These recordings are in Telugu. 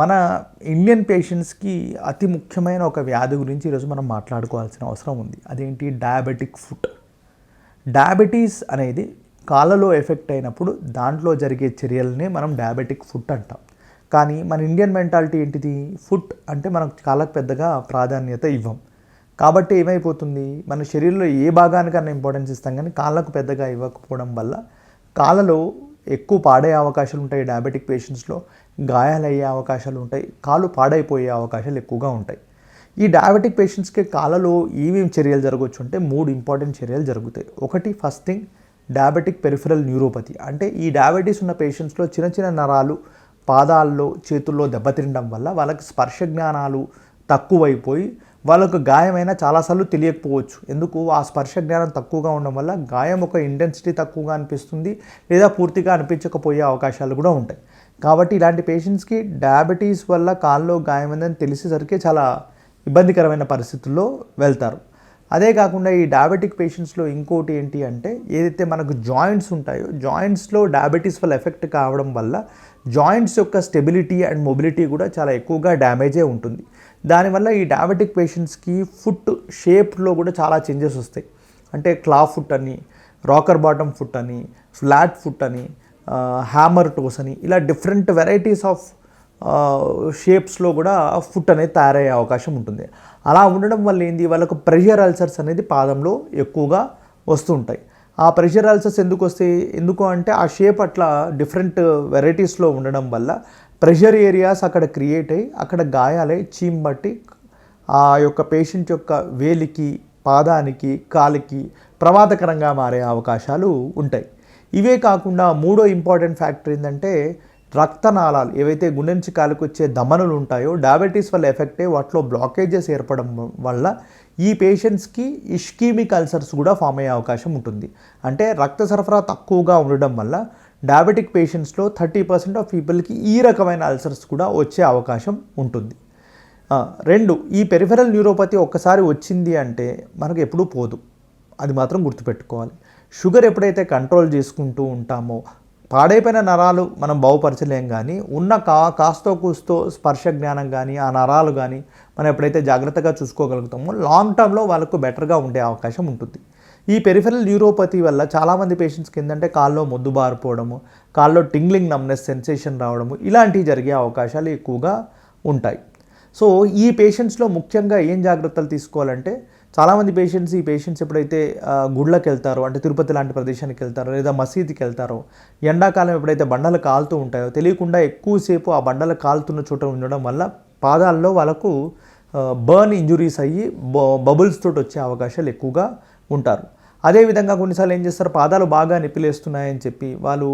మన ఇండియన్ పేషెంట్స్కి అతి ముఖ్యమైన ఒక వ్యాధి గురించి ఈరోజు మనం మాట్లాడుకోవాల్సిన అవసరం ఉంది. అదేంటి? Diabetic foot. డయాబెటీస్ అనేది కాళ్ళలో ఎఫెక్ట్ అయినప్పుడు దాంట్లో జరిగే చర్యలనే మనం డయాబెటిక్ ఫుట్ అంటాం. కానీ మన ఇండియన్ మెంటాలిటీ ఏంటిది? ఫుట్ అంటే మనం కాళ్ళకు పెద్దగా ప్రాధాన్యత ఇవ్వం. కాబట్టి ఏమైపోతుంది, మన శరీరంలో ఏ భాగానికన్నా ఇంపార్టెన్స్ ఇస్తాం కానీ కాళ్ళకు పెద్దగా ఇవ్వకపోవడం వల్ల కాళ్ళలో ఎక్కువ పాడే అవకాశాలు ఉంటాయి. డయాబెటిక్ పేషెంట్స్లో గాయాలయ్యే అవకాశాలు ఉంటాయి, కాళ్ళు పాడైపోయే అవకాశాలు ఎక్కువగా ఉంటాయి. ఈ డయాబెటిక్ పేషెంట్స్కి కాళ్ళలో ఏమేమి చర్యలు జరగవచ్చు అంటే 3 ఇంపార్టెంట్ చర్యలు జరుగుతాయి. ఒకటి, first thing diabetic peripheral neuropathy. అంటే ఈ డయాబెటీస్ ఉన్న పేషెంట్స్లో చిన్న చిన్న నరాలు పాదాల్లో చేతుల్లో దెబ్బతినడం వల్ల వాళ్ళకి స్పర్శ జ్ఞానాలు తక్కువైపోయి వాళ్ళకు గాయమైన చాలాసార్లు తెలియకపోవచ్చు. ఎందుకు? ఆ స్పర్శ జ్ఞానం తక్కువగా ఉండడం వల్ల గాయం ఒక ఇంటెన్సిటీ తక్కువగా అనిపిస్తుంది, లేదా పూర్తిగా అనిపించకపోయే అవకాశాలు కూడా ఉంటాయి. కాబట్టి ఇలాంటి పేషెంట్స్కి డయాబెటీస్ వల్ల కాల్లో గాయమైందని తెలిసేసరికి చాలా ఇబ్బందికరమైన పరిస్థితుల్లో వెళ్తారు. అదే కాకుండా ఈ డయాబెటిక్ పేషెంట్స్లో ఇంకోటి ఏంటి అంటే, ఏదైతే మనకు జాయింట్స్ ఉంటాయో జాయింట్స్లో డయాబెటీస్ వల్ల ఎఫెక్ట్ కావడం వల్ల జాయింట్స్ యొక్క స్టెబిలిటీ అండ్ మొబిలిటీ కూడా చాలా ఎక్కువగా డ్యామేజే ఉంటుంది. దానివల్ల ఈ డయాబెటిక్ పేషెంట్స్కి ఫుట్ షేప్లో కూడా చాలా చేంజెస్ వస్తాయి. అంటే క్లా ఫుట్ అని, రాకర్ బాటమ్ ఫుట్ అని, ఫ్లాట్ ఫుట్ అని, హ్యామర్ టోస్ అని, ఇలా డిఫరెంట్ వెరైటీస్ ఆఫ్ షేప్స్లో కూడా ఫుట్ అనేది తయారయ్యే అవకాశం ఉంటుంది. అలా ఉండడం వల్ల ఏంది, వాళ్ళకు ప్రెషర్ అల్సర్స్ అనేది పాదంలో ఎక్కువగా వస్తుంటాయి. ఆ ప్రెషర్ అల్సర్స్ ఎందుకు వస్తాయి? ఎందుకు అంటే ఆ షేప్ అట్లా డిఫరెంట్ వెరైటీస్లో ఉండడం వల్ల ప్రెషర్ ఏరియాస్ అక్కడ క్రియేట్ అయ్యి అక్కడ గాయాలై చీమ్ బట్టి ఆ యొక్క పేషెంట్ యొక్క వేలికి, పాదానికి, కాలికి ప్రమాదకరంగా మారే అవకాశాలు ఉంటాయి. ఇవే కాకుండా మూడో ఇంపార్టెంట్ ఫ్యాక్టర్ ఏంటంటే, రక్తనాళాలు ఏవైతే గుండె నుంచి కాలికి వచ్చే ధమనులు ఉంటాయో డయాబెటీస్ వల్ల ఎఫెక్ట్ అయ్యి వాటిలో బ్లాకేజెస్ ఏర్పడడం వల్ల ఈ పేషెంట్స్కి ఇష్కీమిక్ అల్సర్స్ కూడా ఫామ్ అయ్యే అవకాశం ఉంటుంది. అంటే రక్త సరఫరా తక్కువగా ఉండడం వల్ల డయాబెటిక్ పేషెంట్స్లో 30% ఆఫ్ పీపుల్కి ఈ రకమైన అల్సర్స్ కూడా వచ్చే అవకాశం ఉంటుంది. 2, ఈ పెరిఫెరల్ న్యూరోపతి ఒక్కసారి వచ్చింది అంటే మనకు ఎప్పుడూ పోదు, అది మాత్రం గుర్తుపెట్టుకోవాలి. షుగర్ ఎప్పుడైతే కంట్రోల్ చేసుకుంటూ ఉంటామో పాడైపోయిన నరాలు మనం బాగుపరచలేం, కానీ ఉన్న కాస్తో కూస్తో స్పర్శ జ్ఞానం కానీ ఆ నరాలు కానీ మనం ఎప్పుడైతే జాగ్రత్తగా చూసుకోగలుగుతామో లాంగ్ టర్మ్లో వాళ్ళకు బెటర్గా ఉండే అవకాశం ఉంటుంది. ఈ పెరిఫెరల్ న్యూరోపతి వల్ల చాలామంది పేషెంట్స్కి ఏంటంటే కాల్లో మొద్దు బారిపోవడము, కాల్లో టింగ్లింగ్ నమ్నెస్ సెన్సేషన్ రావడము, ఇలాంటివి జరిగే అవకాశాలు ఎక్కువగా ఉంటాయి. సో ఈ పేషెంట్స్లో ముఖ్యంగా ఏం జాగ్రత్తలు తీసుకోవాలంటే, చాలామంది పేషెంట్స్ ఎప్పుడైతే గుళ్ళకి వెళ్తారో, అంటే తిరుపతి లాంటి ప్రదేశానికి వెళ్తారో లేదా మసీదుకి వెళ్తారో, ఎండాకాలం ఎప్పుడైతే బండలు కాలుతూ ఉంటాయో తెలియకుండా ఎక్కువసేపు ఆ బండలు కాలుతున్న చోట ఉండడం వల్ల పాదాల్లో వాళ్ళకు బర్న్ ఇంజురీస్ అయ్యి బబుల్స్ తోటి వచ్చే అవకాశాలు ఎక్కువగా ఉంటారు. అదేవిధంగా కొన్నిసార్లు ఏం చేస్తారు, పాదాలు బాగా నొప్పిలేస్తున్నాయని చెప్పి వాళ్ళు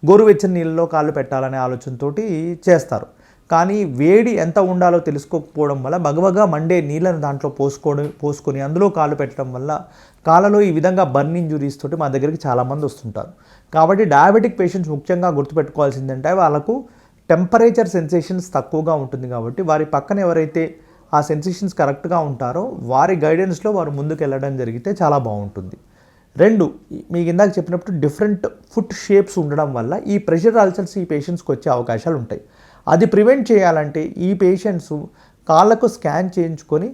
గోరువెచ్చని నీళ్ళలో కాళ్ళు పెట్టాలనే ఆలోచనతోటి చేస్తారు. కానీ వేడి ఎంత ఉండాలో తెలుసుకోకపోవడం వల్ల బగబగా మండే నీళ్ళని దాంట్లో పోసుకొని అందులో కాళ్ళు పెట్టడం వల్ల కాళ్ళలో ఈ విధంగా బర్న్ ఇంజురీస్ తోటి మా దగ్గరికి చాలామంది వస్తుంటారు. కాబట్టి డయాబెటిక్ పేషెంట్స్ ముఖ్యంగా గుర్తుపెట్టుకోవాల్సిందంటే, వాళ్ళకు టెంపరేచర్ సెన్సేషన్స్ తక్కువగా ఉంటుంది. కాబట్టి వారి పక్కన ఎవరైతే ఆ సెన్సేషన్స్ కరెక్ట్గా ఉంటారో వారి గైడెన్స్లో వారు ముందుకు వెళ్ళడం జరిగితే చాలా బాగుంటుంది. 2, మీకు ఇందాక చెప్పినప్పుడు డిఫరెంట్ ఫుట్ షేప్స్ ఉండడం వల్ల ఈ ప్రెషర్ అల్సర్స్ ఈ పేషెంట్స్కి వచ్చే అవకాశాలు ఉంటాయి. అది ప్రివెంట్ చేయాలంటే ఈ పేషెంట్స్ కాళ్ళకు స్కాన్ చేయించుకొని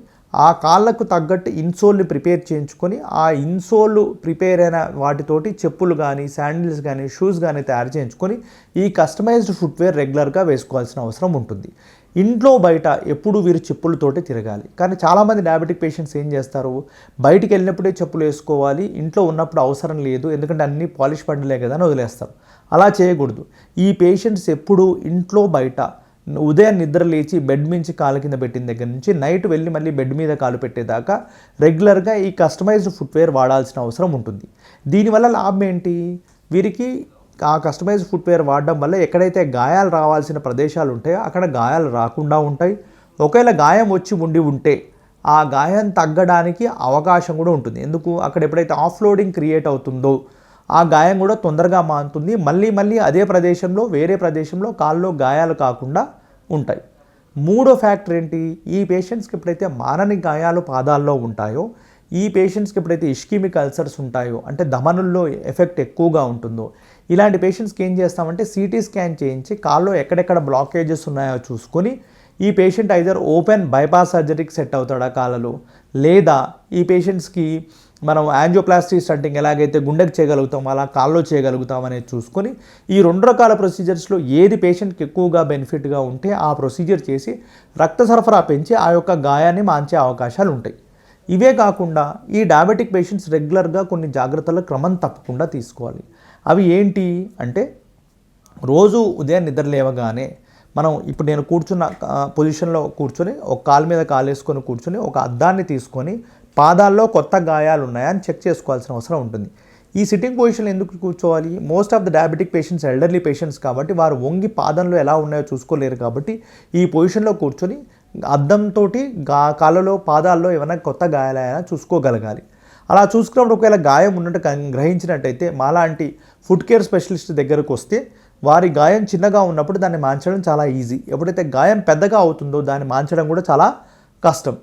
ఆ కాళ్ళకు తగ్గట్టు ఇన్సోల్ని ప్రిపేర్ చేయించుకొని ఆ ఇన్సోల్ ప్రిపేర్ అయిన వాటితోటి చెప్పులు కానీ, శాండిల్స్ కానీ, షూస్ కానీ తయారు చేయించుకొని ఈ కస్టమైజ్డ్ ఫుట్వేర్ రెగ్యులర్గా వేసుకోవాల్సిన అవసరం ఉంటుంది. ఇంట్లో బయట ఎప్పుడు వీరు చెప్పులతోటి తిరగాలి. కానీ చాలామంది డయాబెటిక్ పేషెంట్స్ ఏం చేస్తారు, బయటికి వెళ్ళినప్పుడే చెప్పులు వేసుకోవాలి, ఇంట్లో ఉన్నప్పుడు అవసరం లేదు ఎందుకంటే అన్నీ పాలిష్ పడలే కదా అని వదిలేస్తారు. అలా చేయకూడదు. ఈ పేషెంట్స్ ఎప్పుడు ఇంట్లో బయట ఉదయం నిద్ర లేచి బెడ్ మించి కాలు కింద పెట్టిన దగ్గర నుంచి నైట్ వెళ్ళి మళ్ళీ బెడ్ మీద కాలు పెట్టేదాకా రెగ్యులర్గా ఈ కస్టమైజ్డ్ ఫుట్వేర్ వాడాల్సిన అవసరం ఉంటుంది. దీనివల్ల లాభం ఏంటి, వీరికి ఆ కస్టమైజ్డ్ ఫుట్వేర్ వాడడం వల్ల ఎక్కడైతే గాయాలు రావాల్సిన ప్రదేశాలు ఉంటాయో అక్కడ గాయాలు రాకుండా ఉంటాయి. ఒకవేళ గాయం వచ్చి ఉంటే ఆ గాయం తగ్గడానికి అవకాశం కూడా ఉంటుంది. ఎందుకు? అక్కడ ఎప్పుడైతే ఆఫ్లోడింగ్ క్రియేట్ అవుతుందో ఆ గాయం కూడా తొందరగా మానుతుంది. మళ్ళీ అదే ప్రదేశంలో వేరే ప్రదేశంలో కాల్లో గాయాలు కాకుండా ఉంటాయి. 3వ ఫ్యాక్టర్ ఏంటి, ఈ పేషెంట్స్కి ఎప్పుడైతే మానని గాయాలు పాదాల్లో ఉంటాయో, ఈ పేషెంట్స్కి ఎప్పుడైతే ఇష్కీమిక్ అల్సర్స్ ఉంటాయో, అంటే ధమనుల్లో ఎఫెక్ట్ ఎక్కువగా ఉంటుందో, ఇలాంటి పేషెంట్స్కి ఏం చేస్తామంటే సిటీ స్కాన్ చేయించి కాల్లో ఎక్కడెక్కడ బ్లాకేజెస్ ఉన్నాయో చూసుకొని ఈ పేషెంట్ ఐదర్ ఓపెన్ బైపాస్ సర్జరీకి సెట్ అవుతాడా కాళ్ళలో, లేదా ఈ పేషెంట్స్కి మనం యాంజియోప్లాస్టీ స్టంటింగ్ ఎలాగైతే గుండెకి చేయగలుగుతాం అలా కాల్లో చేయగలుగుతాం అనేది చూసుకొని ఈ 2 రకాల ప్రొసీజర్స్లో ఏది పేషెంట్కి ఎక్కువగా బెనిఫిట్గా ఉంటే ఆ ప్రొసీజర్ చేసి రక్త సరఫరా పెంచి ఆ యొక్క గాయాన్ని మాంచే అవకాశాలు ఉంటాయి. ఇవే కాకుండా ఈ డయాబెటిక్ పేషెంట్స్ రెగ్యులర్గా కొన్ని జాగ్రత్తలు క్రమం తప్పకుండా తీసుకోవాలి. అవి ఏంటి అంటే, రోజు ఉదయం నిద్ర లేవగానే మనం ఇప్పుడు నేను కూర్చున్న పొజిషన్లో కూర్చొని ఒక కాలు మీద కాలు వేసుకొని కూర్చొని ఒక అద్దాన్ని తీసుకొని పాదాల్లో కొత్త గాయాలు ఉన్నాయా అని చెక్ చేసుకోవాల్సిన అవసరం ఉంటుంది. ఈ సిట్టింగ్ పొజిషన్లో ఎందుకు కూర్చోవాలి? Most of the diabetic patients elderly patients కాబట్టి వారు వంగి పాదంలో ఎలా ఉన్నాయో చూసుకోలేరు కాబట్టి ఈ పొజిషన్లో కూర్చొని అద్దంతో కాళ్ళలో పాదాల్లో ఏమైనా కొత్త గాయాలైనా చూసుకోగలగాలి. అలా చూసుకున్నప్పుడు ఒకవేళ గాయం ఉన్నట్టు గ్రహించినట్టయితే మాలాంటి ఫుడ్ కేర్ స్పెషలిస్ట్ దగ్గరకు వస్తే వారి గాయం చిన్నగా ఉన్నప్పుడు దాన్ని మాన్చడం చాలా ఈజీ. ఎప్పుడైతే గాయం పెద్దగా అవుతుందో దాన్ని మాన్చడం కూడా చాలా కష్టం.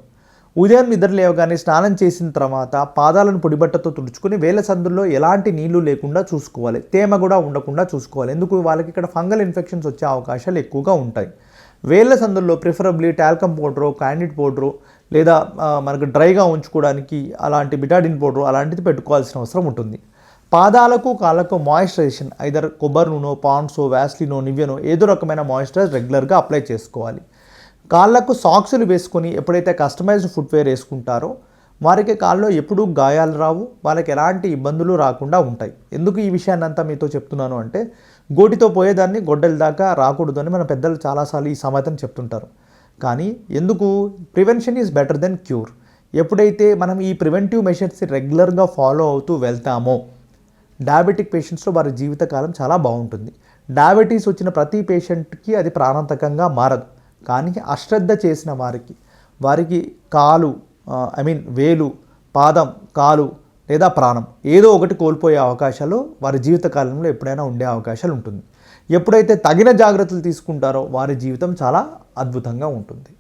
ఉదయం నిద్ర లేవగానే స్నానం చేసిన తర్వాత పాదాలను పొడిబట్టతో తుడుచుకొని వేళ్ళ సందుల్లో ఎలాంటి నీళ్లు లేకుండా చూసుకోవాలి, తేమ కూడా ఉండకుండా చూసుకోవాలి. ఎందుకు? వాళ్ళకి ఇక్కడ ఫంగల్ ఇన్ఫెక్షన్స్ వచ్చే అవకాశాలు ఎక్కువగా ఉంటాయి. వేళ్ళ సందుల్లో preferably talcum powder, Candid powder లేదా మనకు డ్రైగా ఉంచుకోవడానికి అలాంటి బిటాడిన్ పౌడరు అలాంటిది పెట్టుకోవాల్సిన అవసరం ఉంటుంది. పాదాలకు కాళ్ళకు మాయిశ్చరైజేషన్ ఐదర్ కొబ్బరి నూనె, పాండ్సో, వ్యాస్లినో, నివ్యనో ఏదో రకమైన మాయిశ్చరైజ్ రెగ్యులర్గా అప్లై చేసుకోవాలి. కాళ్ళకు సాక్సులు వేసుకొని ఎప్పుడైతే కస్టమైజ్డ్ ఫుట్వేర్ వేసుకుంటారో వారికి కాళ్ళలో ఎప్పుడూ గాయాలు రావు, వాళ్ళకి ఎలాంటి ఇబ్బందులు రాకుండా ఉంటాయి. ఎందుకు ఈ విషయాన్ని అంతా మీతో చెప్తున్నాను అంటే, గోటితో పోయేదాన్ని గొడ్డల దాకా రాకూడదు అని మన పెద్దలు చాలాసార్లు ఈ సమాధానం చెప్తుంటారు. కానీ ఎందుకు? Prevention is better than cure. ఎప్పుడైతే మనం ఈ ప్రివెంటివ్ మెషర్స్ రెగ్యులర్గా ఫాలో అవుతూ వెళ్తామో డయాబెటిక్ పేషెంట్స్లో వారి జీవితకాలం చాలా బాగుంటుంది. డయాబెటీస్ వచ్చిన ప్రతి పేషెంట్కి అది ప్రాణాంతకంగా మారదు. కానీ అశ్రద్ధ చేసిన వారికి కాలు వేలు, పాదం, కాలు లేదా ప్రాణం ఏదో ఒకటి కోల్పోయే అవకాశాలు వారి జీవితకాలంలో ఎప్పుడైనా ఉండే అవకాశాలు ఉంటుంది. ఎప్పుడైతే తగిన జాగ్రత్తలు తీసుకుంటారో వారి జీవితం చాలా అద్భుతంగా ఉంటుంది.